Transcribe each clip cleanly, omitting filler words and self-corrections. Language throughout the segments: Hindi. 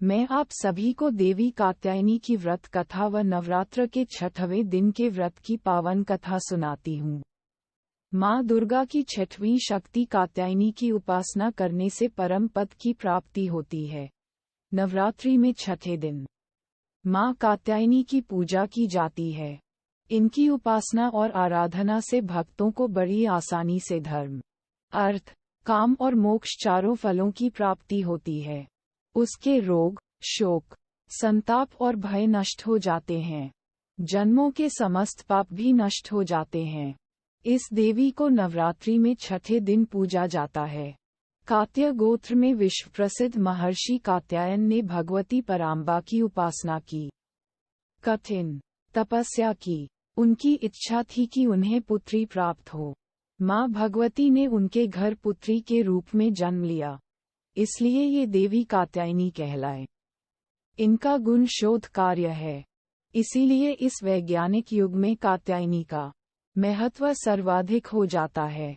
मैं आप सभी को देवी कात्यायनी की व्रत कथा व नवरात्र के 6वें दिन के व्रत की पावन कथा सुनाती हूँ। माँ दुर्गा की 6वीं शक्ति कात्यायनी की उपासना करने से परम पद की प्राप्ति होती है। नवरात्रि में 6ठे दिन माँ कात्यायनी की पूजा की जाती है। इनकी उपासना और आराधना से भक्तों को बड़ी आसानी से धर्म, अर्थ, काम और मोक्ष चारों फलों की प्राप्ति होती है। उसके रोग, शोक, संताप और भय नष्ट हो जाते हैं। जन्मों के समस्त पाप भी नष्ट हो जाते हैं। इस देवी को नवरात्रि में 6ठे दिन पूजा जाता है। कात्य गोत्र में विश्व प्रसिद्ध महर्षि कात्यायन ने भगवती पराम्बा की उपासना की, कठिन तपस्या की। उनकी इच्छा थी कि उन्हें पुत्री प्राप्त हो। माँ भगवती ने उनके घर पुत्री के रूप में जन्म लिया, इसलिए ये देवी कात्यायनी कहलाए। इनका गुण शोध कार्य है, इसीलिए इस वैज्ञानिक युग में कात्यायनी का महत्व सर्वाधिक हो जाता है।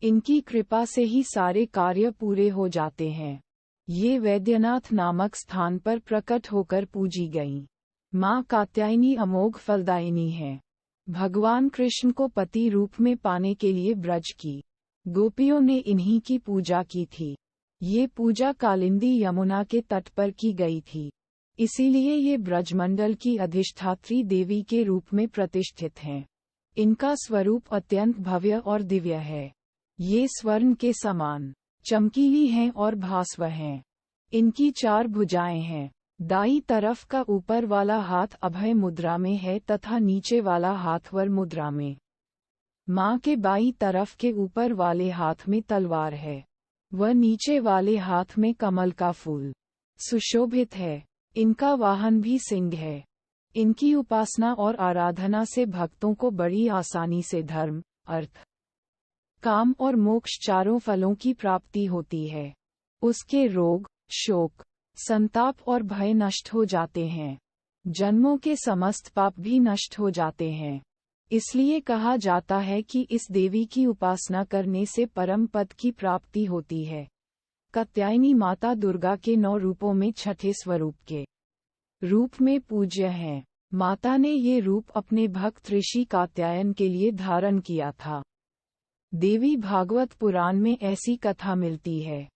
इनकी कृपा से ही सारे कार्य पूरे हो जाते हैं। ये वैद्यनाथ नामक स्थान पर प्रकट होकर पूजी गईं। माँ कात्यायनी अमोघ फलदायिनी है। भगवान कृष्ण को पति रूप में पाने के लिए ब्रज की गोपियों ने इन्हीं की पूजा की थी। ये पूजा कालिंदी यमुना के तट पर की गई थी, इसीलिए ये ब्रजमंडल की अधिष्ठात्री देवी के रूप में प्रतिष्ठित हैं। इनका स्वरूप अत्यंत भव्य और दिव्य है। ये स्वर्ण के समान चमकीली हैं और भास्व हैं। इनकी 4 भुजाएं हैं। दाईं तरफ का ऊपर वाला हाथ अभय मुद्रा में है तथा नीचे वाला हाथ वर मुद्रा में। माँ के बाईं तरफ के ऊपर वाले हाथ में तलवार है, वह नीचे वाले हाथ में कमल का फूल सुशोभित है। इनका वाहन भी सिंह है। इनकी उपासना और आराधना से भक्तों को बड़ी आसानी से धर्म, अर्थ, काम और मोक्ष चारों फलों की प्राप्ति होती है। उसके रोग, शोक, संताप और भय नष्ट हो जाते हैं। जन्मों के समस्त पाप भी नष्ट हो जाते हैं। इसलिए कहा जाता है कि इस देवी की उपासना करने से परम पद की प्राप्ति होती है। कात्यायनी माता दुर्गा के 9 रूपों में 6ठे स्वरूप के रूप में पूज्य हैं। माता ने ये रूप अपने भक्त ऋषि कात्यायन के लिए धारण किया था। देवी भागवत पुराण में ऐसी कथा मिलती है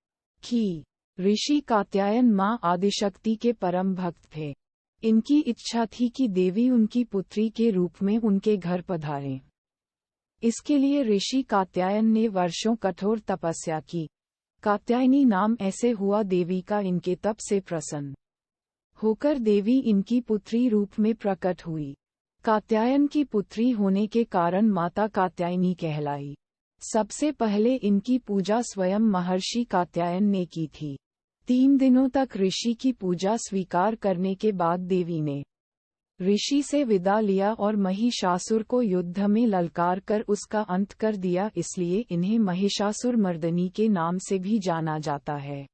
कि ऋषि कात्यायन माँ आदिशक्ति के परम भक्त थे। इनकी इच्छा थी कि देवी उनकी पुत्री के रूप में उनके घर पधारें। इसके लिए ऋषि कात्यायन ने वर्षों कठोर तपस्या की। कात्यायनी नाम ऐसे हुआ देवी का इनके तप से प्रसन्न होकर देवी इनकी पुत्री रूप में प्रकट हुई। कात्यायन की पुत्री होने के कारण माता कात्यायनी कहलाई। सबसे पहले इनकी पूजा स्वयं महर्षि कात्यायन ने की थी। 3 दिनों तक ऋषि की पूजा स्वीकार करने के बाद देवी ने ऋषि से विदा लिया और महिषासुर को युद्ध में ललकार कर उसका अंत कर दिया, इसलिए इन्हें महिषासुर मर्दनी के नाम से भी जाना जाता है।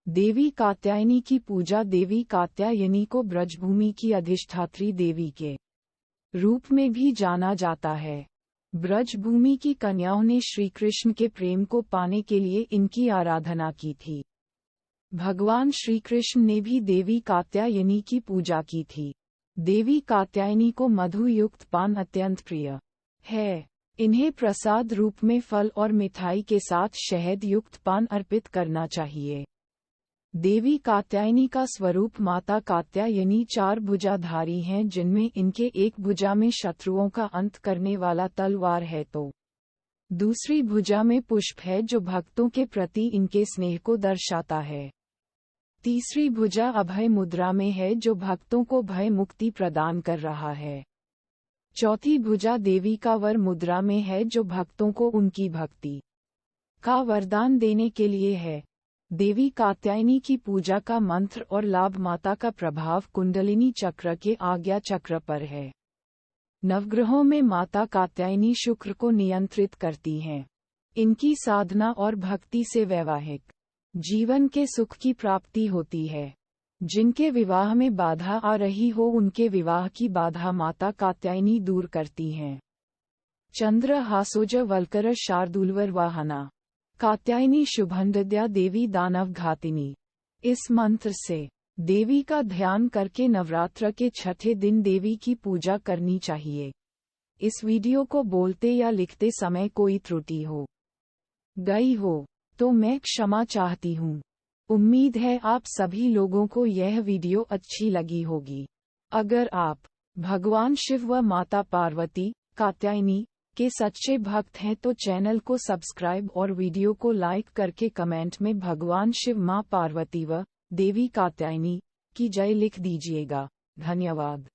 देवी कात्यायनी की पूजा देवी कात्यायनी को ब्रजभूमि की अधिष्ठात्री देवी के रूप में भी जाना जाता है। ब्रजभूमि की कन्याओं ने श्री कृष्ण के प्रेम को पाने के लिए इनकी आराधना की थी। भगवान श्री कृष्ण ने भी देवी कात्यायनी की पूजा की थी। देवी कात्यायनी को मधु युक्त पान अत्यंत प्रिय है। इन्हें प्रसाद रूप में फल और मिठाई के साथ शहद युक्त पान अर्पित करना चाहिए। देवी कात्यायनी का स्वरूप माता कात्यायनी 4 भुजाधारी हैं, जिनमें इनके एक भुजा में शत्रुओं का अंत करने वाला तलवार है तो दूसरी भुजा में पुष्प है जो भक्तों के प्रति इनके स्नेह को दर्शाता है। तीसरी भुजा अभय मुद्रा में है जो भक्तों को भय मुक्ति प्रदान कर रहा है। चौथी भुजा देवी का वर मुद्रा में है जो भक्तों को उनकी भक्ति का वरदान देने के लिए है। देवी कात्यायनी की पूजा का मंत्र और लाभ माता का प्रभाव कुंडलिनी चक्र के आज्ञा चक्र पर है। नवग्रहों में माता कात्यायनी शुक्र को नियंत्रित करती हैं। इनकी साधना और भक्ति से वैवाहिक जीवन के सुख की प्राप्ति होती है। जिनके विवाह में बाधा आ रही हो उनके विवाह की बाधा माता कात्यायनी दूर करती हैं। चंद्र हासोज वल्कर शार्दूलवर वाहना कात्यायनी शुभंदद्या देवी दानव घातिनी। इस मंत्र से देवी का ध्यान करके नवरात्र के छठे दिन देवी की पूजा करनी चाहिए। इस वीडियो को बोलते या लिखते समय कोई त्रुटि हो गई हो तो मैं क्षमा चाहती हूँ। उम्मीद है आप सभी लोगों को यह वीडियो अच्छी लगी होगी। अगर आप भगवान शिव व माता पार्वती कात्यायनी के सच्चे भक्त हैं तो चैनल को सब्सक्राइब और वीडियो को लाइक करके कमेंट में भगवान शिव मां पार्वती व देवी कात्यायनी की जय लिख दीजिएगा। धन्यवाद।